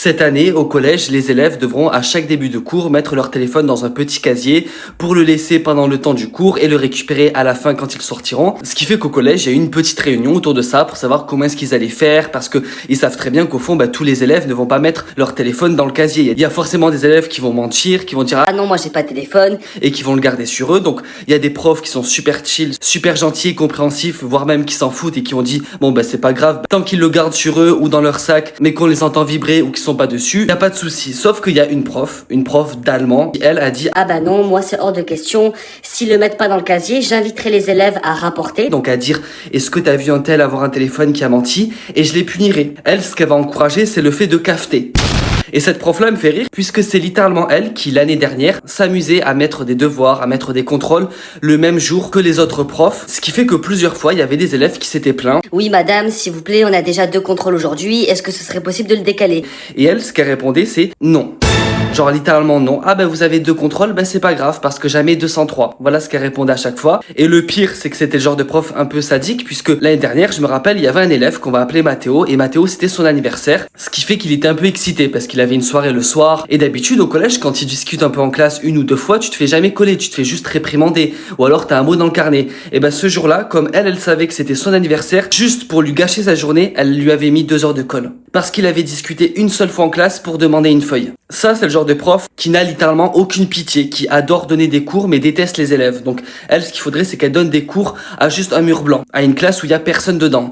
Cette année, au collège, les élèves devront à chaque début de cours mettre leur téléphone dans un petit casier pour le laisser pendant le temps du cours et le récupérer à la fin quand ils sortiront. Ce qui fait qu'au collège, il y a eu une petite réunion autour de ça pour savoir comment est-ce qu'ils allaient faire parce que ils savent très bien qu'au fond, tous les élèves ne vont pas mettre leur téléphone dans le casier. Il y a forcément des élèves qui vont mentir, qui vont dire Ah non, moi j'ai pas de téléphone. et qui vont le garder sur eux. Donc, il y a des profs qui sont super chill, super gentils et compréhensifs, voire même qui s'en foutent et qui ont dit bon c'est pas grave, tant qu'ils le gardent sur eux ou dans leur sac, mais qu'on les entend vibrer ou qu'ils sont pas dessus, il y a pas de souci. Sauf qu'il y a une prof d'allemand, qui elle a dit Ah bah non, moi c'est hors de question. S'ils le mettent pas dans le casier, j'inviterai les élèves à rapporter. donc à dire est-ce que t'as vu un tel avoir un téléphone qui a menti et je les punirai. Elle, ce qu'elle va encourager, c'est le fait de cafeter. Et cette prof-là me fait rire puisque c'est littéralement elle qui, l'année dernière, s'amusait à mettre des devoirs, à mettre des contrôles le même jour que les autres profs. Ce qui fait que plusieurs fois, il y avait des élèves qui s'étaient plaints. Oui madame, s'il vous plaît, on a déjà 2 contrôles aujourd'hui, est-ce que ce serait possible de le décaler? Et elle, ce qu'elle répondait, c'est non. Genre littéralement non. Ah vous avez 2 contrôles, c'est pas grave parce que jamais 203. Voilà ce qu'elle répondait à chaque fois. Et le pire, c'est que c'était le genre de prof un peu sadique puisque l'année dernière, je me rappelle, il y avait un élève qu'on va appeler Mathéo et Mathéo c'était son anniversaire. Ce qui fait qu'il était un peu excité parce qu'il avait une soirée le soir. Et d'habitude au collège, quand ils discutent un peu en classe 1 ou 2 fois, tu te fais jamais coller, tu te fais juste réprimander. Ou alors t'as un mot dans le carnet. Et ce jour-là, comme elle savait que c'était son anniversaire, juste pour lui gâcher sa journée, elle lui avait mis 2 heures de colle. Parce qu'il avait discuté une seule fois en classe pour demander une feuille. Ça, c'est le genre de prof qui n'a littéralement aucune pitié, qui adore donner des cours mais déteste les élèves. Donc elle, ce qu'il faudrait, c'est qu'elle donne des cours à juste un mur blanc, à une classe où il y a personne dedans.